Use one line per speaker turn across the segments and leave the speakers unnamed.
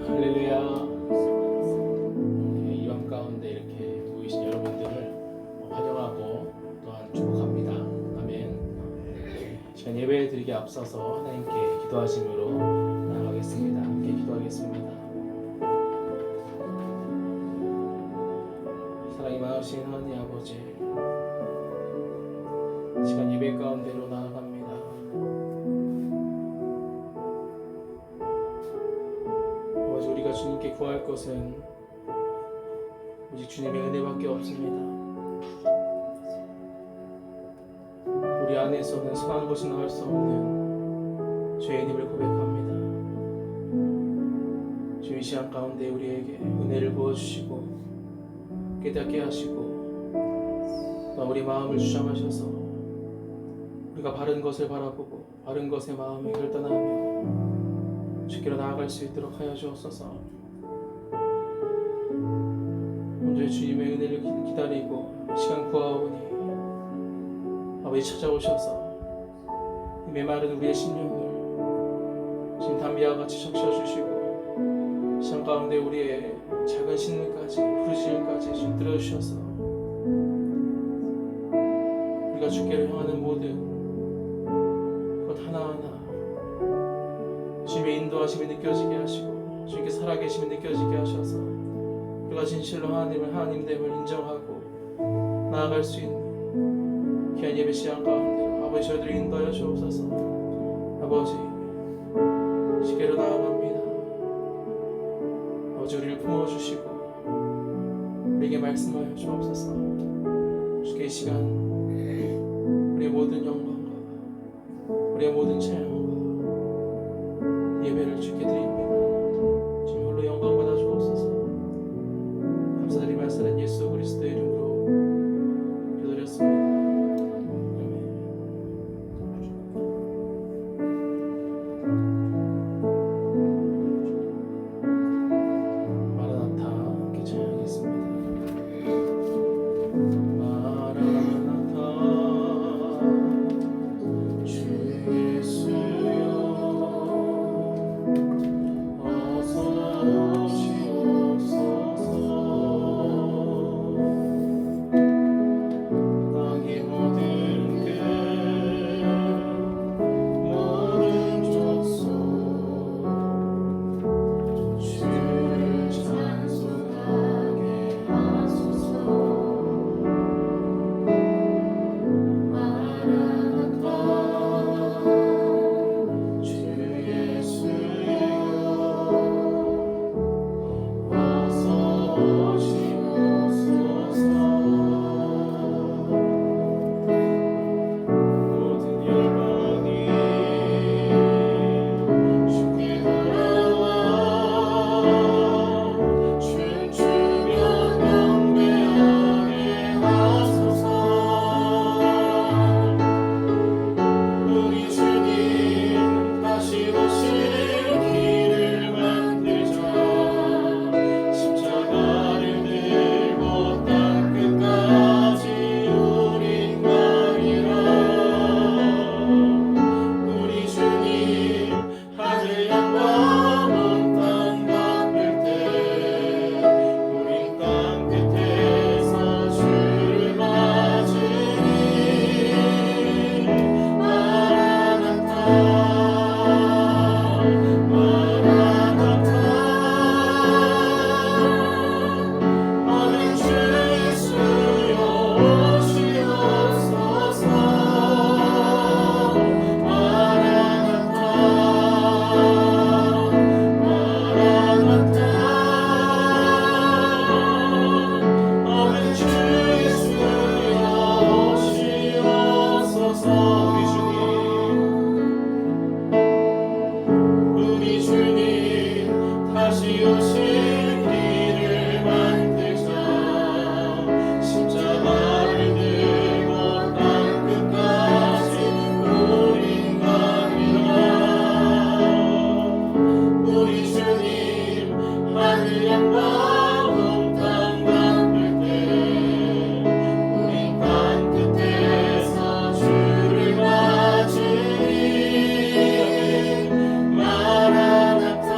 할렐루야. 이밤 가운데 이렇게 모이신 여러분들을 환영하고 또한 축복합니다. 아멘. 시간 예배 드리기 앞서서 하나님께 기도하심으로 나아가겠습니다. 함께 기도하겠습니다. 사랑이 많으신 하나님 아버지, 시간 예배 가운데로 나아갑니다. 우리가 주님께 구할 것은 오직 주님의 은혜밖에 없습니다. 우리 안에서는 선한 것이 나올 수 없는 죄인임을 고백합니다. 주님, 이 시간 가운데 우리에게 은혜를 부어주시고 깨닫게 하시고 또 우리 마음을 주장하셔서 우리가 바른 것을 바라보고 바른 것에 마음을 결단하며 주께로 나아갈 수 있도록 하여 주옵소서. 먼저 주님의 은혜를 기다리고 시간 구하오니 아버지 찾아오셔서 이 메마른 우리의 심령을 지금 담비와 같이 적셔주시고 시간 가운데 우리의 작은 신음까지 부르짖음까지 주님 들어주셔서 우리가 주께로 향하는 모든 것 하나하나 주님의 인도하심이 느껴지게 하시고 주님께 살아계심이 느껴지게 하셔서 우리가 진실로 하나님됨을 인정하고 나아갈 수 있는 귀한 예배 시간 가운데 아버지 저희들을 인도하여 주옵소서. 아버지 주께로 나아갑니다. 아버지 우리를 품어주시고 우리에게 말씀하여 주옵소서. 주께 이 시간 우리의 모든 영광과 우리의 모든 찬양과 예배를 주께 드립니다. 주님 홀로 영광 받아 주옵소서. 감사드리면서는 예수 그리스도의 이름으로 기도드렸습니다. 아멘. 마라나타 함께 찬양하겠습니다. 마라나타 주 예수여
마라나타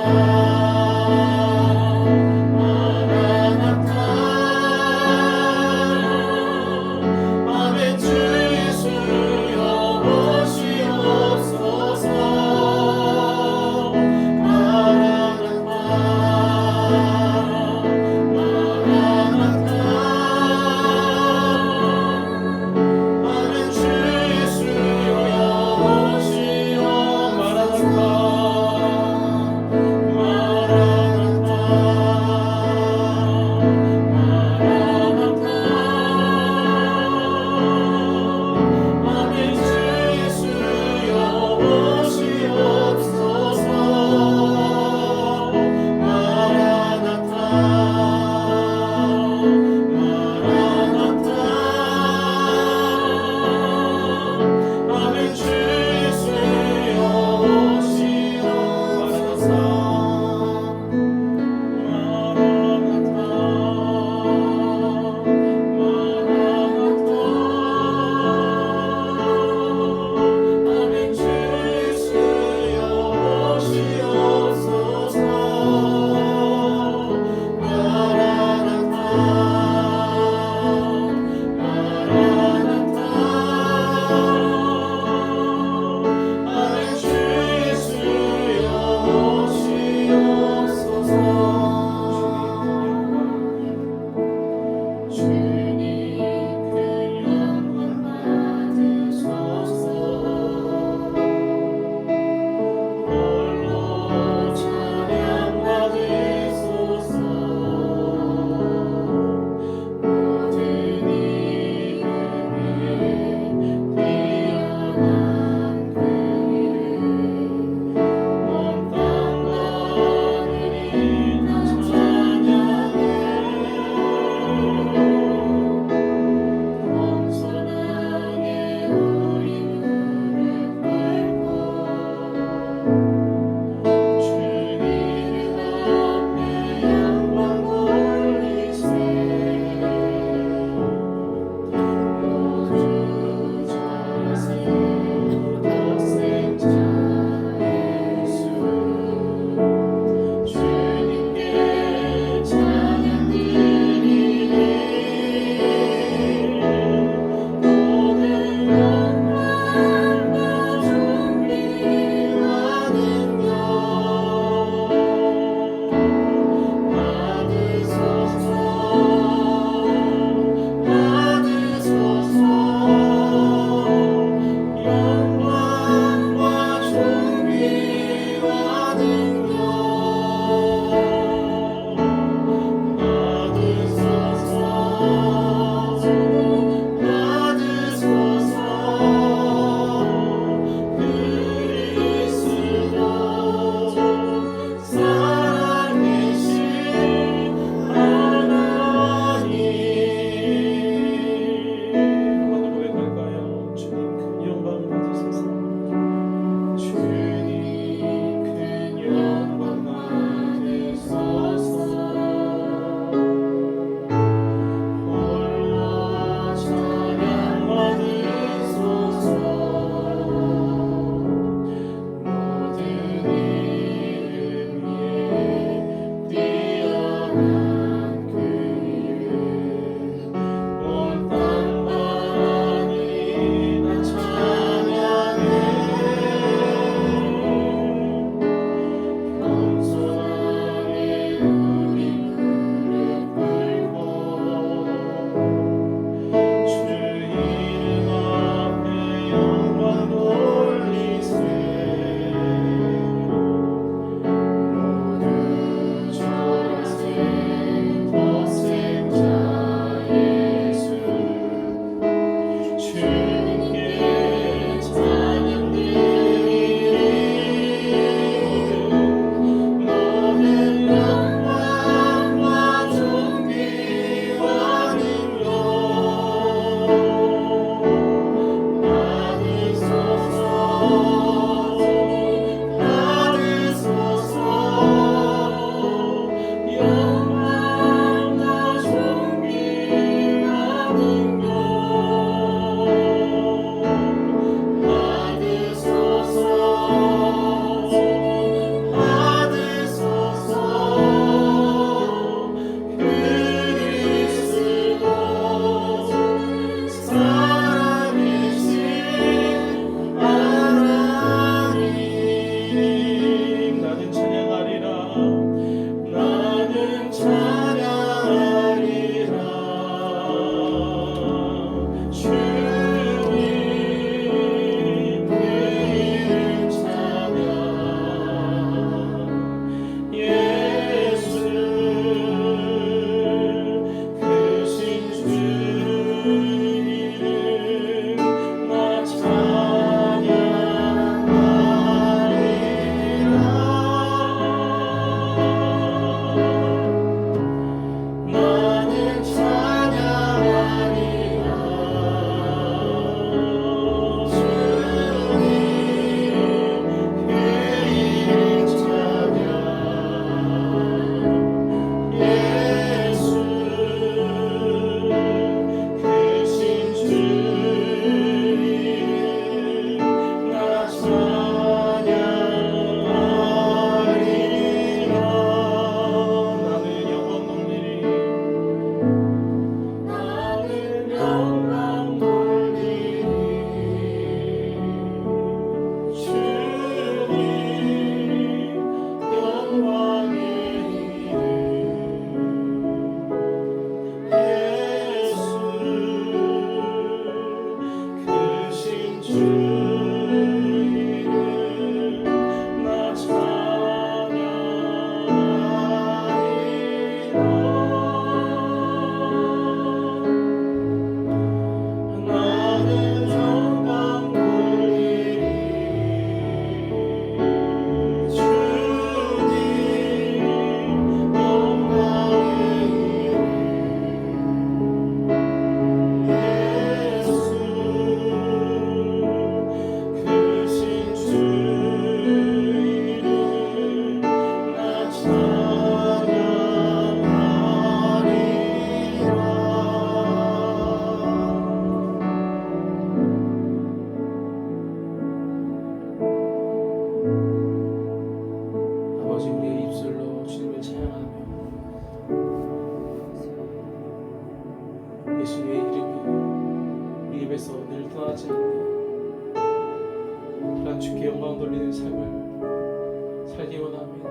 주님께 영광 돌리는 삶을 살기 원합니다.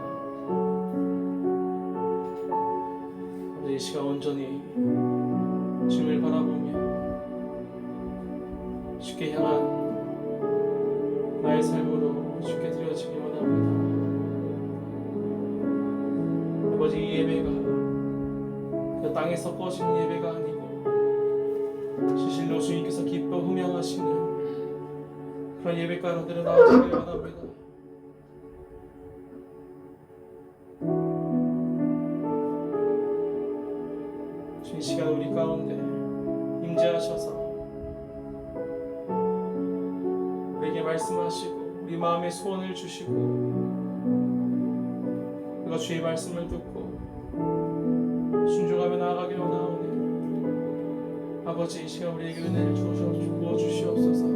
아버지, 이 시간 온전히 주님을 바라보며 주께 향한 나의 삶으로 주께 드려지기 원합니다. 아버지, 이 예배가 그 땅에서 꺼지는 예배가 아니고 진실로 주님께서 기뻐 흠양하시는 그런 예배가로들은 나아지기 원합니다. 주님, 이 시간 우리 가운데 임재하셔서 우리에게 말씀하시고 우리 마음의 소원을 주시고 우리가 주의 말씀을 듣고 순종하며 나아가기를 원하오니 아버지, 이 시간 우리에게 은혜를 주어 주시옵소서.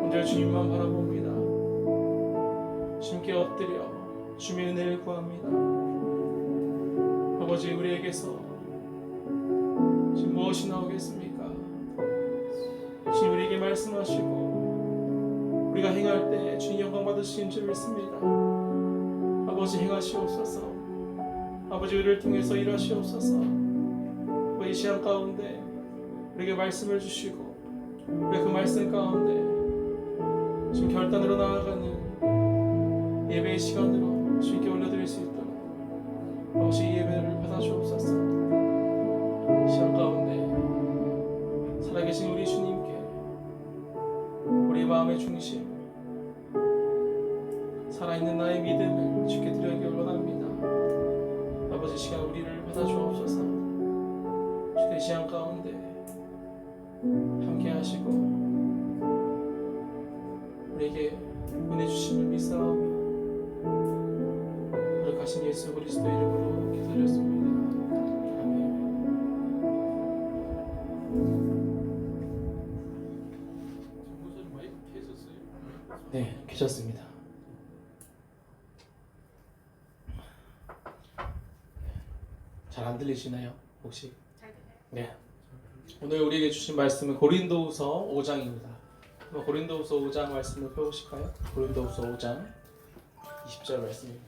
오늘 주님만 바라봅니다. 주님께 엎드려 주님의 은혜를 구합니다. 아버지, 우리에게서 지금 무엇이 나오겠습니까? 주님, 우리에게 말씀하시고 우리가 행할 때 주님 영광 받으신 줄 믿습니다. 아버지, 행하시옵소서. 아버지, 우리를 통해서 일하시옵소서. 이 시간 가운데 우리에게 말씀을 주시고 우리 그 말씀 가운데 지금 결단으로 나아가는 예배의 시간으로 주님께 올려드릴 수 있도록 아버지, 이 예배를 받아주옵소서. 이 시간 가운데 살아계신 우리 주님께 우리 마음의 중심, 살아있는 나의 믿음을 주께 드리기 원합니다. 아버지, 이 시간 우리를 받아주옵소서. 주의 시간 가운데 함께 하시고 우리에게 은혜 주심을 믿사오며 거룩하신 예수 그리스도 이름으로 기도드렸습니다. 아멘. 네, 켜졌습니다. 잘 안 들리시나요? 혹시? 네. 오늘 우리에게 주신 말씀은 고린도후서 5장입니다. 고린도후서 5장 말씀을 펴보실까요? 고린도후서 5장 20절 말씀입니다.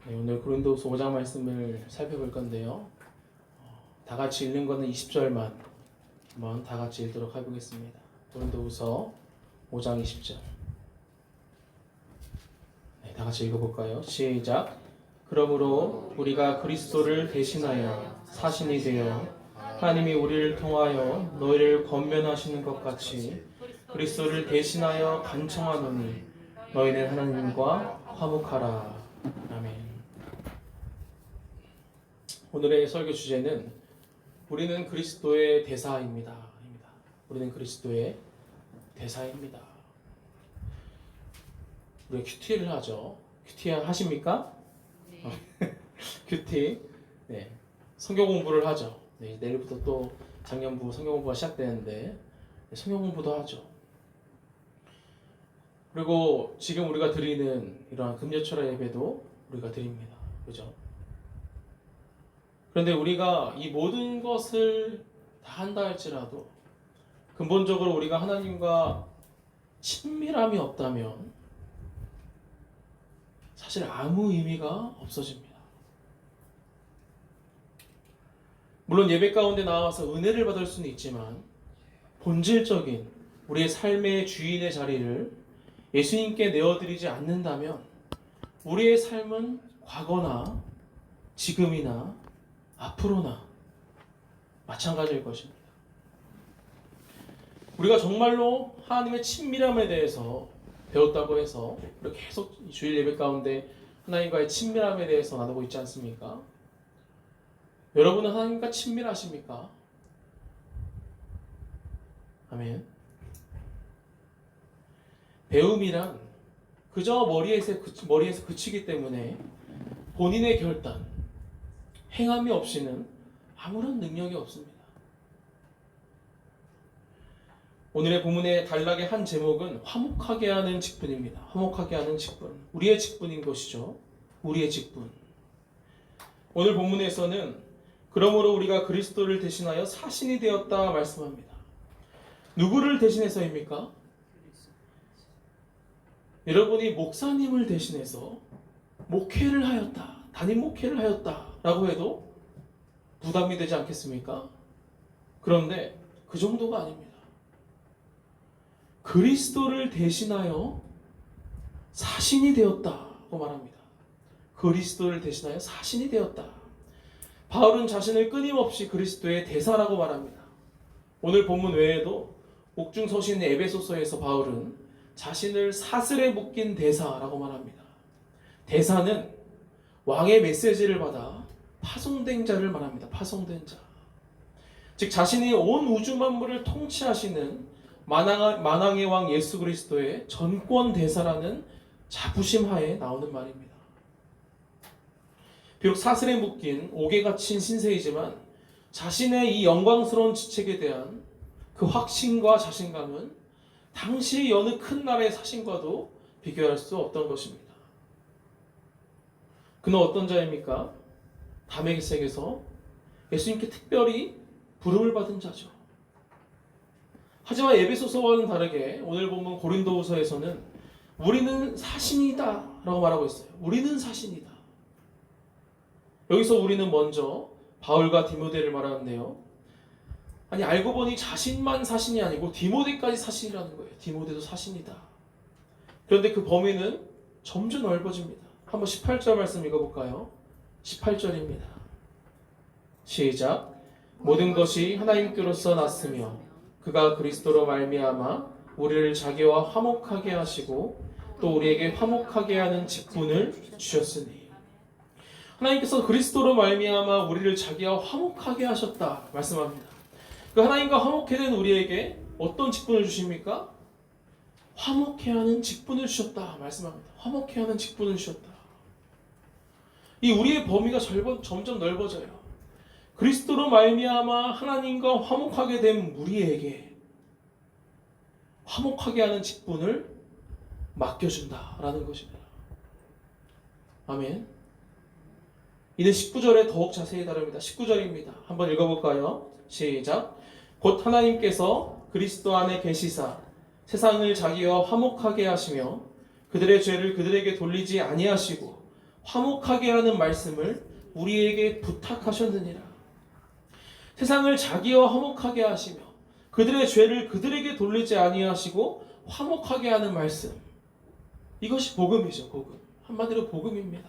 네, 오늘 고린도후서 5장 말씀을 살펴볼 건데요. 다 같이 읽는 거는 20절만 한번 다 같이 읽도록 해보겠습니다. 고린도후서 5장 20절. 네, 다 같이 읽어볼까요? 시작. 그러므로 우리가 그리스도를 대신하여 사신이 되어 하나님이 우리를 통하여 너희를 권면하시는 것 같이 그리스도를 대신하여 간청하노니 너희는 하나님과 화목하라. 아멘. 오늘의 설교 주제는 우리는 그리스도의 대사입니다. 우리는 그리스도의 대사입니다. 우리가 큐티를 하죠. 큐티 하십니까? 네. 큐티. 네. 성경 공부를 하죠. 네, 내일부터 또 작년부 성경 공부가 시작되는데 성경 공부도 하죠. 그리고 지금 우리가 드리는 이러한 금요철의 예배도 우리가 드립니다. 그죠? 그런데 우리가 이 모든 것을 다 한다 할지라도 근본적으로 우리가 하나님과 친밀함이 없다면 사실 아무 의미가 없어집니다. 물론 예배 가운데 나와서 은혜를 받을 수는 있지만 본질적인 우리의 삶의 주인의 자리를 예수님께 내어드리지 않는다면 우리의 삶은 과거나 지금이나 앞으로나 마찬가지일 것입니다. 우리가 정말로 하나님의 친밀함에 대해서 배웠다고 해서 이렇게 계속 주일 예배 가운데 하나님과의 친밀함에 대해서 나누고 있지 않습니까? 여러분은 하나님과 친밀하십니까? 아멘. 배움이란 그저 머리에서 그치기 때문에 본인의 결단, 행함이 없이는 아무런 능력이 없습니다. 오늘의 본문의 단락의 한 제목은 화목하게 하는 직분입니다. 화목하게 하는 직분. 우리의 직분인 것이죠. 우리의 직분. 오늘 본문에서는 그러므로 우리가 그리스도를 대신하여 사신이 되었다 말씀합니다. 누구를 대신해서입니까? 여러분이 목사님을 대신해서 목회를 하였다, 담임 목회를 하였다 라고 해도 부담이 되지 않겠습니까? 그런데 그 정도가 아닙니다. 그리스도를 대신하여 사신이 되었다고 말합니다. 그리스도를 대신하여 사신이 되었다. 바울은 자신을 끊임없이 그리스도의 대사라고 말합니다. 오늘 본문 외에도 옥중 서신 에베소서에서 바울은 자신을 사슬에 묶인 대사라고 말합니다. 대사는 왕의 메시지를 받아 파송된 자를 말합니다. 파송된 자. 즉 자신이 온 우주 만물을 통치하시는 만왕의 왕 예수 그리스도의 전권 대사라는 자부심 하에 나오는 말입니다. 비록 사슬에 묶인 옥에 갇힌 신세이지만 자신의 이 영광스러운 직책에 대한 그 확신과 자신감은 당시 여느 큰 나라의 사신과도 비교할 수 없던 것입니다. 그는 어떤 자입니까? 다메섹에서 예수님께 특별히 부름을 받은 자죠. 하지만 에베소서와는 다르게 오늘 본문 고린도후서에서는 우리는 사신이다 라고 말하고 있어요. 우리는 사신이다. 여기서 우리는 먼저 바울과 디모데를 말하는데요. 아니 알고 보니 자신만 사신이 아니고 디모데까지 사신이라는 거예요. 디모데도 사신이다. 그런데 그 범위는 점점 넓어집니다. 한번 18절 말씀 읽어볼까요? 18절입니다. 시작. 모든 것이 하나님께로서 났으며 그가 그리스도로 말미암아 우리를 자기와 화목하게 하시고 또 우리에게 화목하게 하는 직분을 주셨으니 하나님께서 그리스도로 말미암아 우리를 자기와 화목하게 하셨다 말씀합니다. 그 하나님과 화목해 된 우리에게 어떤 직분을 주십니까? 화목해 하는 직분을 주셨다 말씀합니다. 화목해 하는 직분을 주셨다. 이 우리의 범위가 점점 넓어져요. 그리스도로 말미암아 하나님과 화목하게 된 우리에게 화목하게 하는 직분을 맡겨준다라는 것입니다. 아멘. 이는 19절에 더욱 자세히 다룹니다. 19절입니다. 한번 읽어볼까요? 시작. 곧 하나님께서 그리스도 안에 계시사 세상을 자기와 화목하게 하시며 그들의 죄를 그들에게 돌리지 아니하시고 화목하게 하는 말씀을 우리에게 부탁하셨느니라. 세상을 자기와 화목하게 하시며 그들의 죄를 그들에게 돌리지 아니하시고 화목하게 하는 말씀. 이것이 복음이죠. 복음. 한마디로 복음입니다.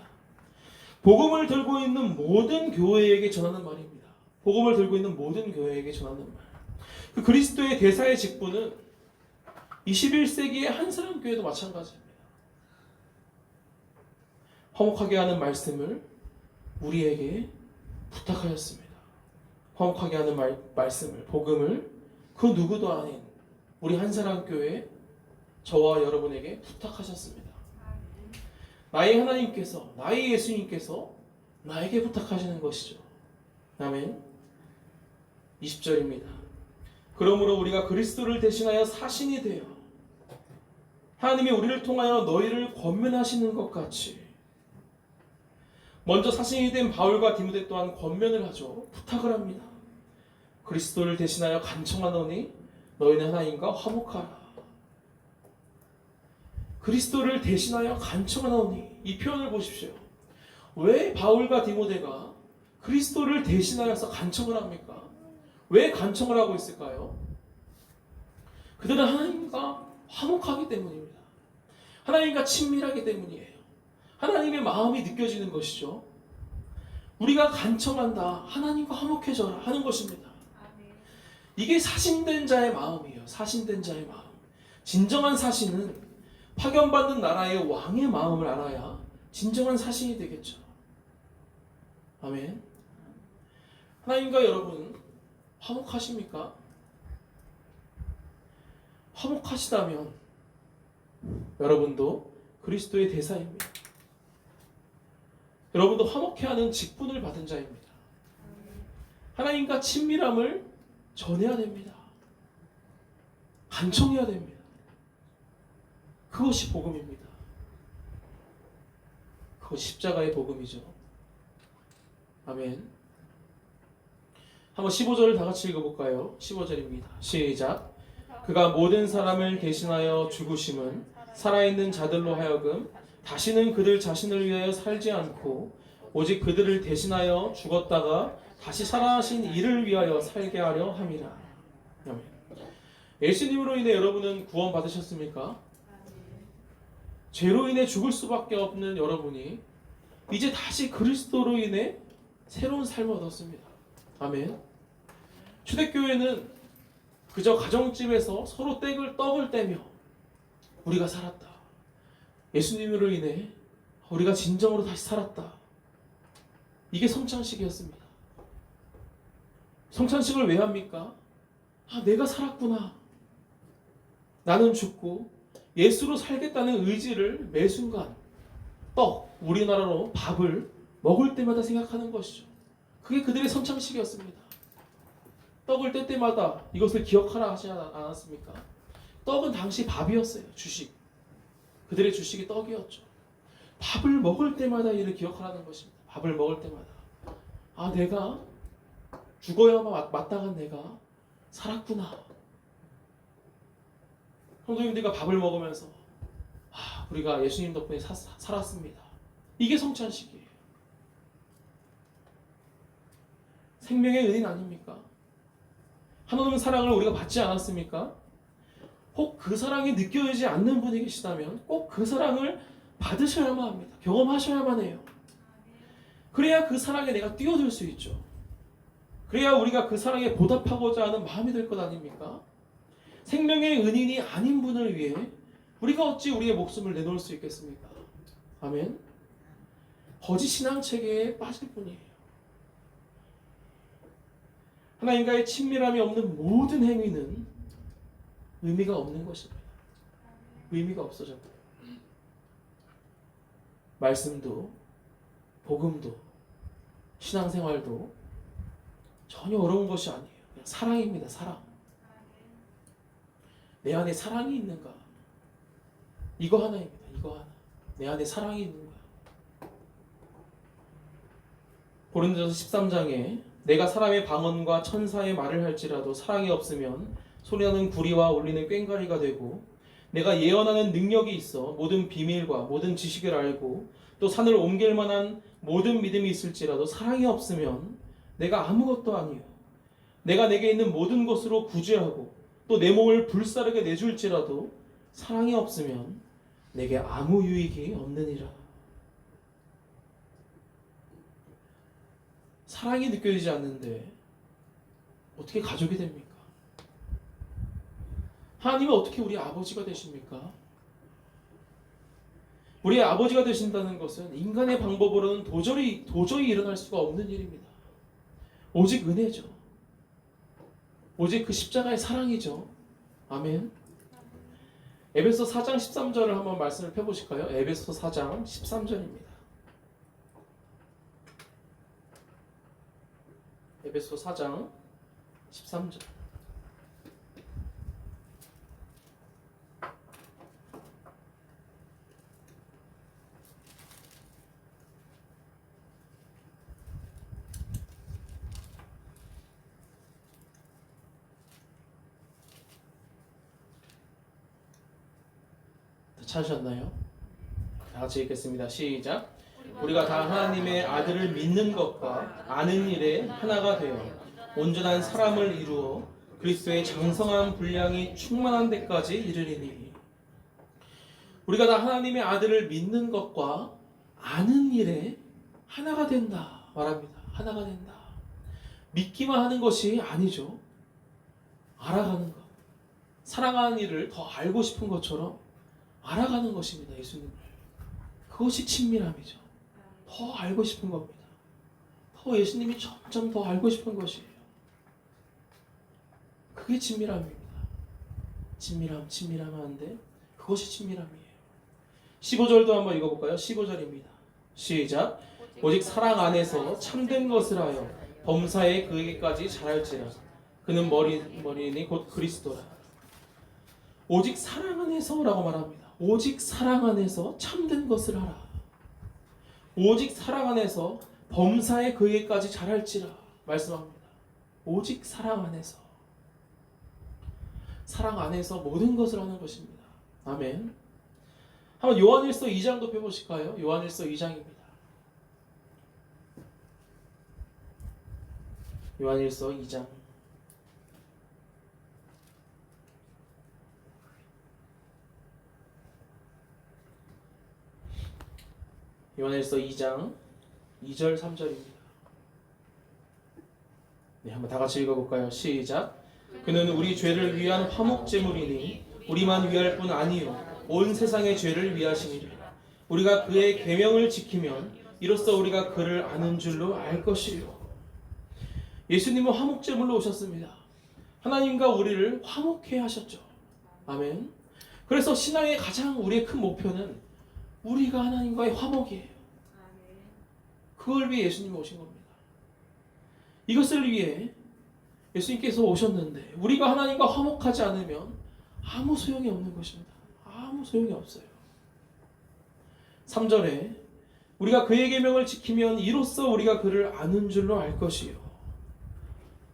복음을 들고 있는 모든 교회에게 전하는 말입니다. 복음을 들고 있는 모든 교회에게 전하는 말. 그 그리스도의 대사의 직분은 21세기의 한 사람 교회도 마찬가지입니다. 화목하게 하는 말씀을 우리에게 부탁하였습니다. 화목하게 하는 말씀을, 복음을 그 누구도 아닌 우리 한 사람 교회 저와 여러분에게 부탁하셨습니다. 나의 하나님께서, 나의 예수님께서 나에게 부탁하시는 것이죠. 아멘. 20절입니다. 그러므로 우리가 그리스도를 대신하여 사신이 되어 하나님이 우리를 통하여 너희를 권면하시는 것 같이 먼저 사신이 된 바울과 디모데 또한 권면을 하죠. 부탁을 합니다. 그리스도를 대신하여 간청하노니 너희는 하나님과 화목하라. 그리스도를 대신하여 간청하노니 이 표현을 보십시오. 왜 바울과 디모데가 그리스도를 대신하여서 간청을 합니까? 왜 간청을 하고 있을까요? 그들은 하나님과 화목하기 때문입니다. 하나님과 친밀하기 때문이에요. 하나님의 마음이 느껴지는 것이죠. 우리가 간청한다. 하나님과 화목해져라 하는 것입니다. 이게 사신된 자의 마음이에요. 사신된 자의 마음. 진정한 사신은 파견받는 나라의 왕의 마음을 알아야 진정한 사신이 되겠죠. 아멘. 하나님과 여러분 화목하십니까? 화목하시다면 여러분도 그리스도의 대사입니다. 여러분도 화목해하는 직분을 받은 자입니다. 하나님과 친밀함을 전해야 됩니다. 간청해야 됩니다. 그것이 복음입니다. 그것이 십자가의 복음이죠. 아멘. 한번 15절을 다 같이 읽어볼까요? 15절입니다. 시작. 그가 모든 사람을 대신하여 죽으심은 살아있는 자들로 하여금 다시는 그들 자신을 위하여 살지 않고 오직 그들을 대신하여 죽었다가 다시 살아나신 이를 위하여 살게 하려 함이라. 아멘. 예수님으로 인해 여러분은 구원 받으셨습니까? 죄로 인해 죽을 수밖에 없는 여러분이 이제 다시 그리스도로 인해 새로운 삶을 얻었습니다. 아멘. 초대교회는 그저 가정집에서 서로 떡을 떼며 우리가 살았다. 예수님으로 인해 우리가 진정으로 다시 살았다. 이게 성찬식이었습니다. 성찬식을 왜 합니까? 내가 살았구나. 나는 죽고 예수로 살겠다는 의지를 매 순간 우리나라로 밥을 먹을 때마다 생각하는 것이죠. 그게 그들의 성찬식이었습니다. 떡을 뗄 때마다 이것을 기억하라 하지 않았습니까? 떡은 당시 밥이었어요. 주식. 그들의 주식이 떡이었죠. 밥을 먹을 때마다 이를 기억하라는 것입니다. 밥을 먹을 때마다 내가 죽어야만 마땅한 내가 살았구나. 성도님들과 밥을 먹으면서 우리가 예수님 덕분에 살았습니다. 이게 성찬식이에요. 생명의 은인 아닙니까? 하나님의 사랑을 우리가 받지 않았습니까? 혹 그 사랑이 느껴지지 않는 분이 계시다면 꼭 그 사랑을 받으셔야만 합니다. 경험하셔야만 해요. 그래야 그 사랑에 내가 뛰어들 수 있죠. 그래야 우리가 그 사랑에 보답하고자 하는 마음이 될 것 아닙니까? 생명의 은인이 아닌 분을 위해 우리가 어찌 우리의 목숨을 내놓을 수 있겠습니까? 아멘. 거짓 신앙 체계에 빠질 뿐이에요. 하나님과의 친밀함이 없는 모든 행위는 의미가 없는 것입니다. 의미가 없어져요. 말씀도, 복음도, 신앙생활도 전혀 어려운 것이 아니에요. 그냥 사랑입니다. 사랑. 내 안에 사랑이 있는가? 이거 하나입니다. 이거 하나. 내 안에 사랑이 있는가? 고린도전서 13장에 내가 사람의 방언과 천사의 말을 할지라도 사랑이 없으면 소리나는 구리와 울리는 꽹과리가 되고 내가 예언하는 능력이 있어 모든 비밀과 모든 지식을 알고 또 산을 옮길 만한 모든 믿음이 있을지라도 사랑이 없으면 내가 아무것도 아니요 내가 내게 있는 모든 것으로 구제하고 또 내 몸을 불사르게 내줄지라도 사랑이 없으면 내게 아무 유익이 없느니라. 사랑이 느껴지지 않는데 어떻게 가족이 됩니까? 하나님은 어떻게 우리 아버지가 되십니까? 우리의 아버지가 되신다는 것은 인간의 방법으로는 도저히 일어날 수가 없는 일입니다. 오직 은혜죠. 오직 그 십자가의 사랑이죠. 아멘. 에베소 4장 13절을 한번 말씀을 펴보실까요? 에베소 4장 13절입니다. 에베소 4장 13절. 찾으셨나요? 다 같이 읽겠습니다. 시작. 우리가 다 하나님의 아들을 믿는 것과 아는 일에 하나가 되어 온전한 사람을 이루어 그리스도의 장성한 분량이 충만한 데까지 이르리니. 우리가 다 하나님의 아들을 믿는 것과 아는 일에 하나가 된다 말합니다. 하나가 된다. 믿기만 하는 것이 아니죠. 알아가는 것. 사랑하는 일을 더 알고 싶은 것처럼 알아가는 것입니다. 예수님을. 그것이 친밀함이죠. 더 알고 싶은 겁니다. 더 예수님이 점점 더 알고 싶은 것이에요. 그게 친밀함입니다. 친밀함 하는데 그것이 친밀함이에요. 15절도 한번 읽어볼까요? 15절입니다. 시작. 오직 사랑 안에서 참된 것을 하여 범사에 그에게까지 자랄지라. 그는 머리니 곧 그리스도라. 오직 사랑 안에서라고 말합니다. 오직 사랑 안에서 참된 것을 하라. 오직 사랑 안에서 범사에 그에까지 잘할지라 말씀합니다. 오직 사랑 안에서. 사랑 안에서 모든 것을 하는 것입니다. 아멘. 한번 요한일서 2장도 펴보실까요? 요한일서 2장입니다. 요한일서 2장. 요한일서 2장 2절 3절입니다. 네, 한번 다 같이 읽어볼까요? 시작. 그는 우리 죄를 위한 화목제물이니 우리만 위할 뿐 아니요 온 세상의 죄를 위하시니라. 우리가 그의 계명을 지키면 이로써 우리가 그를 아는 줄로 알 것이요. 예수님은 화목제물로 오셨습니다. 하나님과 우리를 화목해 하셨죠. 아멘. 그래서 신앙의 가장 우리의 큰 목표는 우리가 하나님과의 화목이에요. 그걸 위해 예수님이 오신 겁니다. 이것을 위해 예수님께서 오셨는데 우리가 하나님과 화목하지 않으면 아무 소용이 없는 것입니다. 아무 소용이 없어요. 3절에 우리가 그의 계명을 지키면 이로써 우리가 그를 아는 줄로 알 것이요.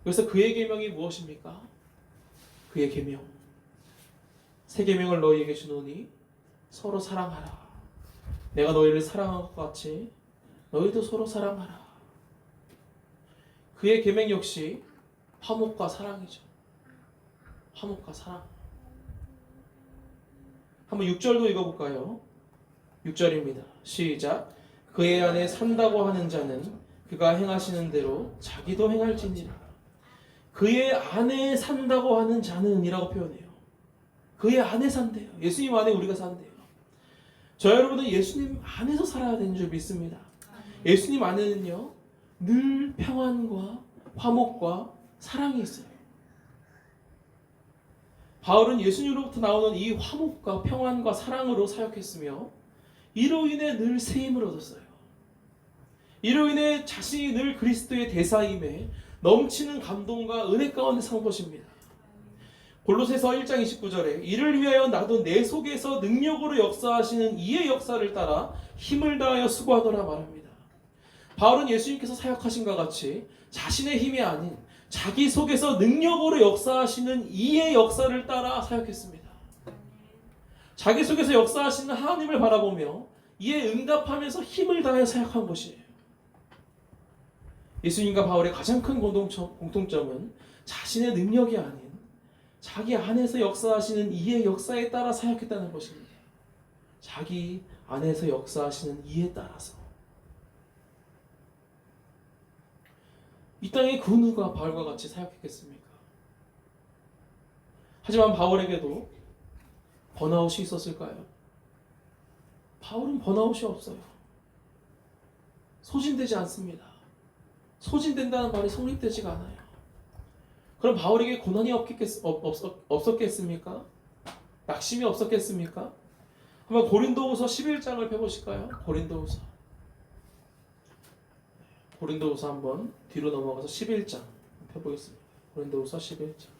그래서 그의 계명이 무엇입니까? 그의 계명. 새 계명을 너희에게 주노니 서로 사랑하라. 내가 너희를 사랑한 것 같이 너희도 서로 사랑하라. 그의 계명 역시 화목과 사랑이죠. 화목과 사랑. 한번 6절도 읽어볼까요? 6절입니다. 시작. 그의 안에 산다고 하는 자는 그가 행하시는 대로 자기도 행할지니라. 그의 안에 산다고 하는 자는 이라고 표현해요. 그의 안에 산대요. 예수님 안에 우리가 산대요. 저 여러분은 예수님 안에서 살아야 되는 줄 믿습니다. 예수님 안에는요 늘 평안과 화목과 사랑이 있어요. 바울은 예수님으로부터 나오는 이 화목과 평안과 사랑으로 사역했으며 이로 인해 늘 세임을 얻었어요. 이로 인해 자신이 늘 그리스도의 대사임에 넘치는 감동과 은혜 가운데 산 것입니다. 골로새서 1장 29절에 이를 위하여 나도 내 속에서 능력으로 역사하시는 이의 역사를 따라 힘을 다하여 수고하노라 말합니다. 바울은 예수님께서 사역하신과 같이 자신의 힘이 아닌 자기 속에서 능력으로 역사하시는 이의 역사를 따라 사역했습니다. 자기 속에서 역사하시는 하나님을 바라보며 이에 응답하면서 힘을 다해 사역한 것이에요. 예수님과 바울의 가장 큰 공통점은 자신의 능력이 아닌 자기 안에서 역사하시는 이의 역사에 따라 사역했다는 것입니다. 자기 안에서 역사하시는 이에 따라서. 이 땅에 그 누가 바울과 같이 사역했겠습니까? 하지만 바울에게도 번아웃이 있었을까요? 바울은 번아웃이 없어요. 소진되지 않습니다. 소진된다는 말이 성립되지가 않아요. 그럼 바울에게 고난이 없었겠습니까? 낙심이 없었겠습니까? 한번 고린도후서 11장을 펴보실까요? 고린도후서 한번 뒤로 넘어가서 11장 펴보겠습니다. 고린도후서 11장.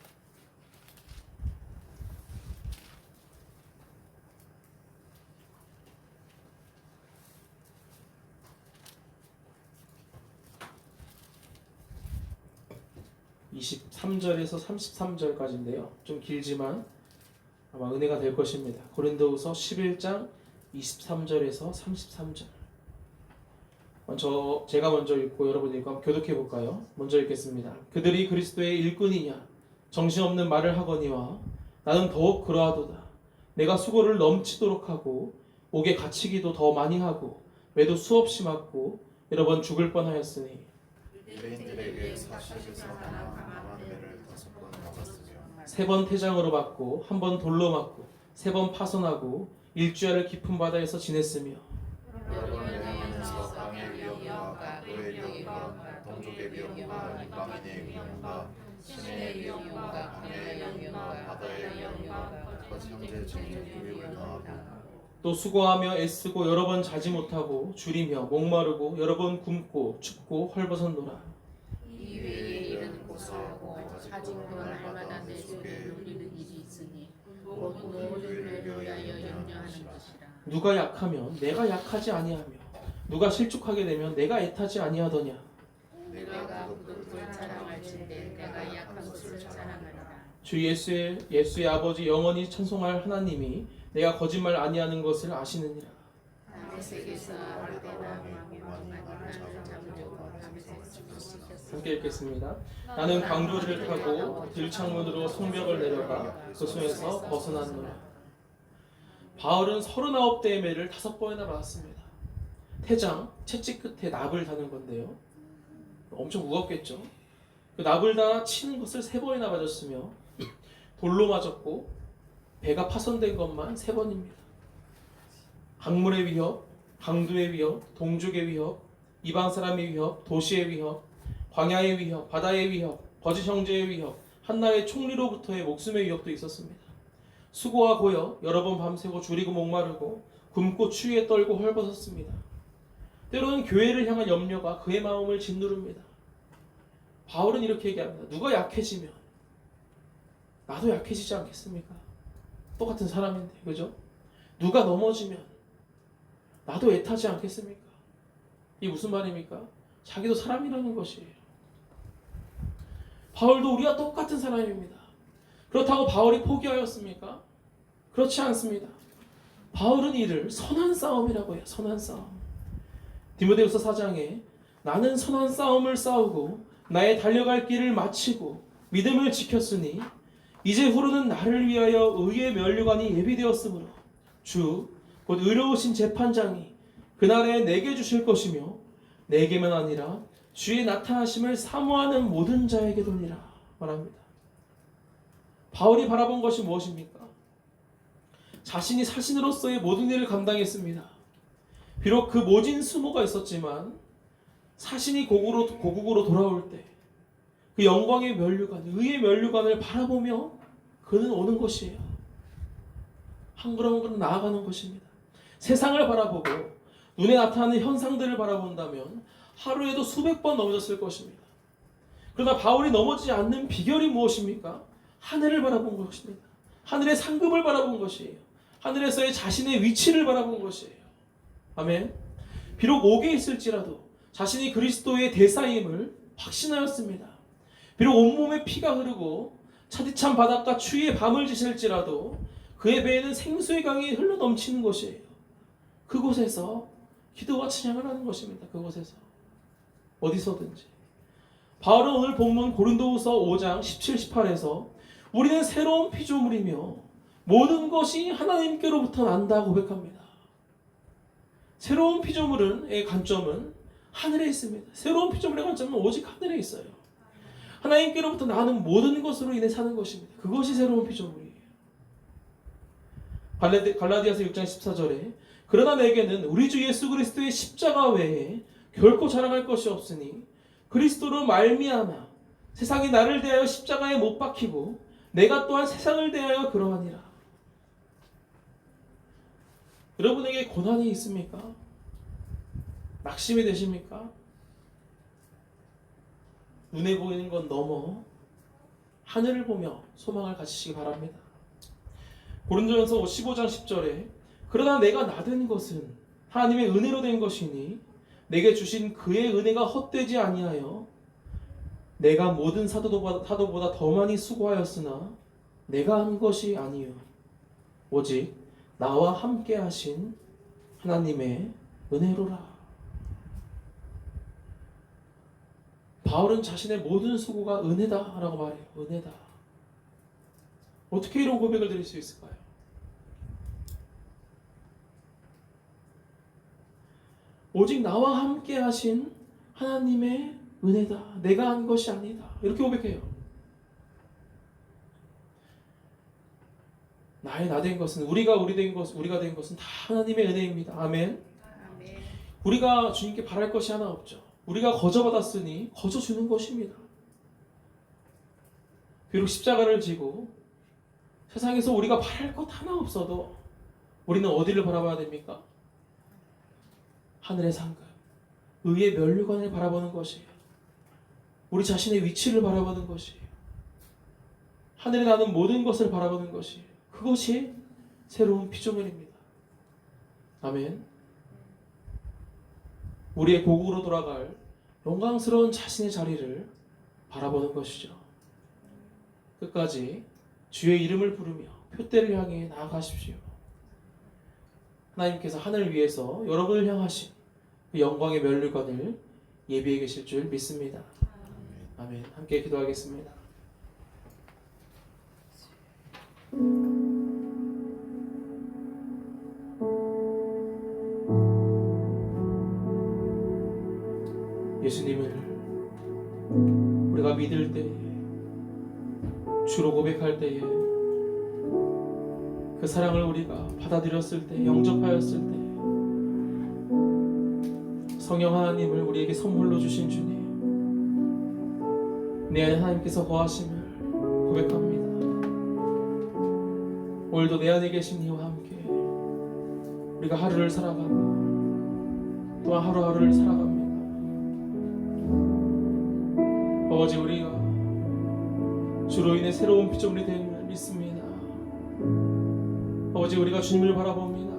(23절에서 33절까지인데요) 좀 길지만 아마 은혜가 될 것입니다. 고린도후서 11장 23절에서 33절. 제가 먼저 읽고 여러분이 읽고 한번 교독해 볼까요? 먼저 읽겠습니다. 그들이 그리스도의 일꾼이냐 정신없는 말을 하거니와 나는 더욱 그러하도다. 내가 수고를 넘치도록 하고 옥에 갇히기도 더 많이 하고 매도 수없이 맞고 여러 번 죽을 뻔하였으니
유대인들에게 사실에서 강한 매를 5번 맞았으며
3번 태장으로 맞고 1번 돌로 맞고 3번 파손하고 일주야를 깊은 바다에서 지냈으며
여러 번 여행하면서 강의 위험과 노의 위험과 동족의 위험과 이방인의 위험과 신의 위험과 강의 위험과 바다의 위험과 끝까지 형제적인 유익을 당하고
또 수고하며 애쓰고 여러 번 자지 못하고 줄이며 목마르고 여러 번 굶고 춥고 헐벗었노라.
이 외에 이런 고소하고 가진 걸 알만한 내 속에 눌리는 일이 있으니 곧 모두를 위하여 염려하는 것이라.
누가 약하면 내가 약하지 아니하며 누가 실족하게 되면 내가 애타지 아니하더냐.
내가 부득불 자랑할진대 내가 약한 것을 자랑하리라.
주 예수의 아버지 영원히 찬송할 하나님이 내가 거짓말 아니하는 것을 아시느니라.
다메섹에서 알데나 왕의 왕만한 잠자고 다메섹에서 지켰으니.
함께 읽겠습니다. 나는 강도를 타고 들창문으로 성벽을 내려가 그 손에서 벗어났노라. 바울은 39대의 매를 5번이나 맞았습니다. 태장, 채찍 끝에 납을 다는 건데요. 엄청 무겁겠죠. 그 납을 다 치는 것을 3번이나 맞았으며 돌로 맞았고 배가 파손된 것만 3번입니다. 강물의 위협, 강도의 위협, 동족의 위협, 이방 사람의 위협, 도시의 위협, 광야의 위협, 바다의 위협, 거짓 형제의 위협, 한나의 총리로부터의 목숨의 위협도 있었습니다. 수고와 고여 여러 번 밤새고 줄이고 목마르고 굶고 추위에 떨고 헐벗었습니다. 때로는 교회를 향한 염려가 그의 마음을 짓누릅니다. 바울은 이렇게 얘기합니다. 누가 약해지면 나도 약해지지 않겠습니까? 똑같은 사람인데, 그죠? 누가 넘어지면 나도 애타지 않겠습니까? 이게 무슨 말입니까? 자기도 사람이라는 것이에요. 바울도 우리와 똑같은 사람입니다. 그렇다고 바울이 포기하였습니까? 그렇지 않습니다. 바울은 이를 선한 싸움이라고 해요. 선한 싸움. 디모데후서 4장에 나는 선한 싸움을 싸우고 나의 달려갈 길을 마치고 믿음을 지켰으니 이제 후로는 나를 위하여 의의 면류관이 예비되었으므로 주 곧 의로우신 재판장이 그날에 내게 주실 것이며 내게만 아니라 주의 나타나심을 사모하는 모든 자에게도니라 말합니다. 바울이 바라본 것이 무엇입니까? 자신이 사신으로서의 모든 일을 감당했습니다. 비록 그 모진 수모가 있었지만 사신이 고국으로 돌아올 때 그 영광의 면류관, 의의 면류관을 바라보며 그는 오는 것이에요. 한 걸음 한 걸음 나아가는 것입니다. 세상을 바라보고 눈에 나타나는 현상들을 바라본다면 하루에도 수백 번 넘어졌을 것입니다. 그러나 바울이 넘어지지 않는 비결이 무엇입니까? 하늘을 바라본 것입니다. 하늘의 상급을 바라본 것이에요. 하늘에서의 자신의 위치를 바라본 것이에요. 아멘. 비록 옥에 있을지라도 자신이 그리스도의 대사임을 확신하였습니다. 비록 온몸에 피가 흐르고 차디찬 바닷가 추위에 밤을 지실지라도 그의 배에는 생수의 강이 흘러 넘치는 것이에요. 그곳에서 기도와 찬양을 하는 것입니다. 그곳에서 어디서든지. 바울은 오늘 본문 고린도후서 5장 17, 18에서 우리는 새로운 피조물이며 모든 것이 하나님께로부터 난다 고백합니다. 새로운 피조물의 관점은 하늘에 있습니다. 새로운 피조물의 관점은 오직 하늘에 있어요. 하나님께로부터 나는 모든 것으로 인해 사는 것입니다. 그것이 새로운 피조물이에요. 갈라디아서 6장 14절에 그러나 내게는 우리 주 예수 그리스도의 십자가 외에 결코 자랑할 것이 없으니 그리스도로 말미암아 세상이 나를 대하여 십자가에 못 박히고 내가 또한 세상을 대하여 그러하니라. 여러분에게 고난이 있습니까? 낙심이 되십니까? 눈에 보이는 건 넘어 하늘을 보며 소망을 가지시기 바랍니다. 고린도전서 15장 10절에 그러나 내가 나된 것은 하나님의 은혜로 된 것이니 내게 주신 그의 은혜가 헛되지 아니하여 내가 모든 사도보다 더 많이 수고하였으나 내가 한 것이 아니요 오직 나와 함께 하신 하나님의 은혜로라. 바울은 자신의 모든 수고가 은혜다라고 말해요. 은혜다. 어떻게 이런 고백을 드릴 수 있을까요? 오직 나와 함께 하신 하나님의 은혜다. 내가 한 것이 아니다. 이렇게 고백해요. 나 된 것은 우리가 된 것은 다 하나님의 은혜입니다. 아멘.
아멘.
우리가 주님께 바랄 것이 하나 없죠. 우리가 거저 받았으니 거저 주는 것입니다. 비록 십자가를 지고 세상에서 우리가 바랄 것 하나 없어도 우리는 어디를 바라봐야 됩니까? 하늘의 상급, 의의 면류관을 바라보는 것이에요. 우리 자신의 위치를 바라보는 것이에요. 하늘에 나는 모든 것을 바라보는 것이에요. 그것이 새로운 피조물입니다. 아멘. 우리의 고국으로 돌아갈 영광스러운 자신의 자리를 바라보는 것이죠. 끝까지 주의 이름을 부르며 표대를 향해 나아가십시오. 하나님께서 하늘 위에서 여러분을 향하신 그 영광의 면류관을 예비해 계실 줄 믿습니다. 아멘. 함께 기도하겠습니다. 예수님을 우리가 믿을 때에, 주로 고백할 때에, 그 사랑을 우리가 받아들였을 때, 영접하였을 때, 성령 하나님을 우리에게 선물로 주신 주님, 내 안에 하나님께서 거하심을 고백합니다. 오늘도 내 안에 계신 이와 함께 우리가 하루를 살아가고 또한 하루하루를 살아갑니다. 아버지, 우리가 주로 인해 새로운 피조물이 됨을 믿습니다. 아버지, 우리가 주님을 바라봅니다.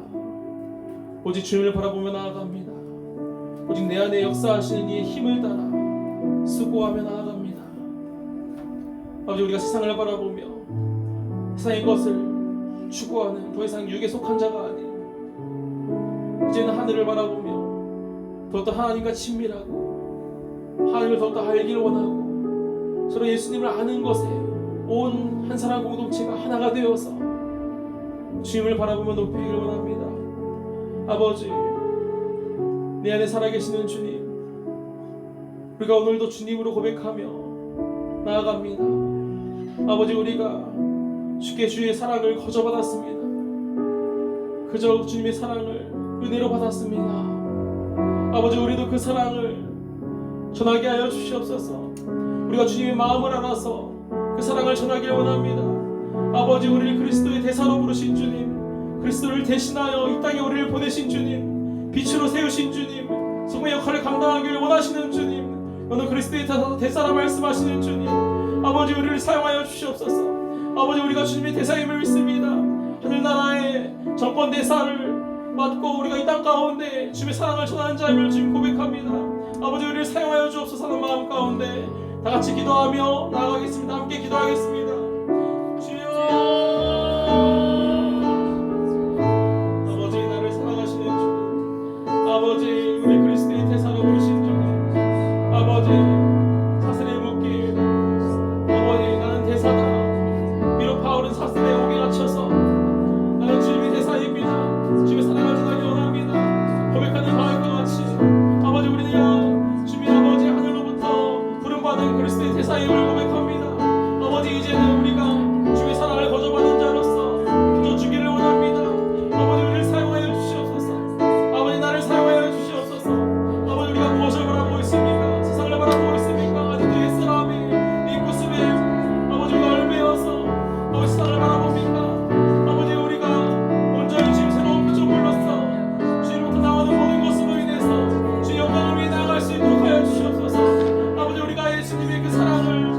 오직 주님을 바라보며 나아갑니다. 오직 내 안에 역사하시는 이의 힘을 따라 수고하며 나아갑니다. 아버지, 우리가 세상을 바라보며 세상의 것을 추구하는 더 이상 육에 속한 자가 아닌 이제는 하늘을 바라보며 더욱더 하나님과 친밀하고 하나님을 더욱더 알기를 원하고 서로 예수님을 아는 것에 온 한 사람 공동체가 하나가 되어서 주님을 바라보며 높이기를 원합니다. 아버지, 내 안에 살아계시는 주님, 우리가 오늘도 주님으로 고백하며 나아갑니다. 아버지, 우리가 주께 주의 사랑을 거저받았습니다. 그저 주님의 사랑을 은혜로 받았습니다. 아버지, 우리도 그 사랑을 전하게 하여 주시옵소서. 우리가 주님의 마음을 알아서 그 사랑을 전하길 원합니다. 아버지, 우리를 그리스도의 대사로 부르신 주님, 그리스도를 대신하여 이 땅에 우리를 보내신 주님, 빛으로 세우신 주님, 소금의 역할을 감당하기를 원하시는 주님, 오늘 그리스도의 대사라 말씀하시는 주님, 아버지, 우리를 사용하여 주시옵소서. 아버지, 우리가 주님의 대사임을 믿습니다. 하늘나라의 정권 대사를 맡고 우리가 이 땅 가운데 주님의 사랑을 전하는 자임을 주님 고백합니다. 아버지, 우리를 사용하여 주옵소서. 하는 마음 가운데 다 같이 기도하며 나아가겠습니다. 함께 기도하겠습니다. 주여, 아버지, 나를 사랑하시는 주님, 아버지, 우리 그리스도의 대사로 부르신 주님, 아버지, 사슬의 묶임, 아버지, 나는 대사다. 비록 바울은 사슬에 옥에 갇혀서 나는 주님의 대사입니다. 주님의 사랑을 전하기 원합니다. 고백하는 바울과 같이 아버지, 우리는 주님의 아버지 하늘로부터 부름받은 그리스도의 대사임을 고백합니다. 아버지, 이제는 우리가 주의 사랑을 거저받은 자로서 그저 주기를 원합니다. 아버지, 우리를 사용하여 주시옵소서. 아버지, 나를 사용하여 주시옵소서. 아버지, 우리가 무엇을 바라보고 있습니까? 세상을 바라보고 있습니까? 아직도 옛사람이 이 구습에 아버지, 우리가 얽매여서 아버지 세상을 바라봅니까? 아버지, 우리가 온전히 주님 새로운 피조물로서 주님부터 나오는 모든 것으로 인해서 주의 영광을 위해 나아갈 수 있도록 하여 주시옵소서. 아버지, 우리가 예수님의 그 사랑을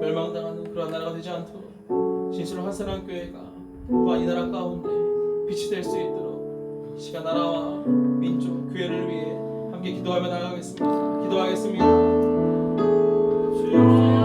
멸망당하는 그러한 나라가 되지 않도록 진실로 한사람 교회가 또한 이 나라 가운데 빛이 될 수 있도록 이 시간 나라와 민족, 교회를 위해 함께 기도하며 나가겠습니다. 기도하겠습니다. 주여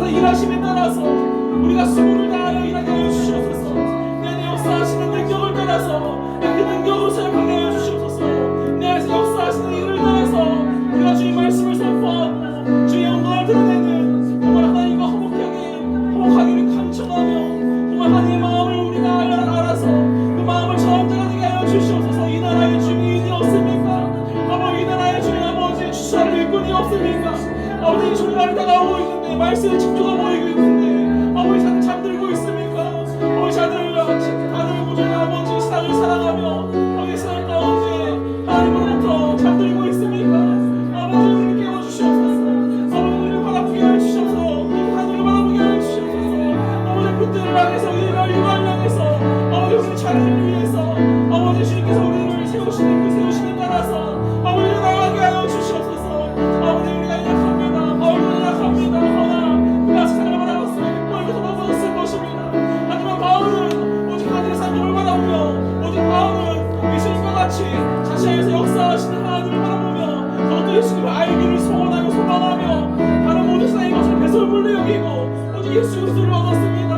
일하심에 따라서 우리가 수고를 다하여 일하게 하여 주시옵소서. 내 안에 역사하시는 능력을 따라서 그 능력으로 사역하게 하여 주시옵소서. 내 안에서 역사하시는 일을 따라서 우리가 주의 말씀을 선포하고 주의 영광을 드러내는 정말 하나님과 화목하기를 간청하며 정말 하나님의 마음을 우리가 알아서 그 마음을 전하자가 되게 하여 주시옵소서. 이 나라에 주인이 없습니까? 아버지 이 나라에 주인 아버지 주사를 일꾼이 없습니까? 아버지 종말이 다가오고 있는데 말씀에 집중하고 있는데 아버지 자들 잠들고 있습니까? 아버지 다들 무조건 아버지 세상을 사랑하며 아버지 세상 가운데 하나님으로부터 잠들고 있습니까? 아버지 우리를 깨워주시옵소서. 아버지 우리를 바라보게 해주시옵소서. 하늘을 바라보게 해주시옵소서. 아버지 그때를 향해서 우리를 향해서 아버지 우리 자리를 위해서 아버지 주님께서 우리를 세우시는 그 세우심에 따라서 아버지를 나가게 하여 주시옵소서. 아버지 우리가 약합니다. 허나 우리가 세상을 바라봤으면 얼굴도 넘어졌을 것입니다. 하지만 바울은 오직 하늘의 상급을 바라보며 오직 바울은 예수님과 같이 자신 안에서 역사하시는 하나님을 바라보며 그것도 예수님을 알기를 소원하고 소망하며 다른 모든 세상의 것을 배설물로 여기고 오직 예수 그리스도를 얻었습니다.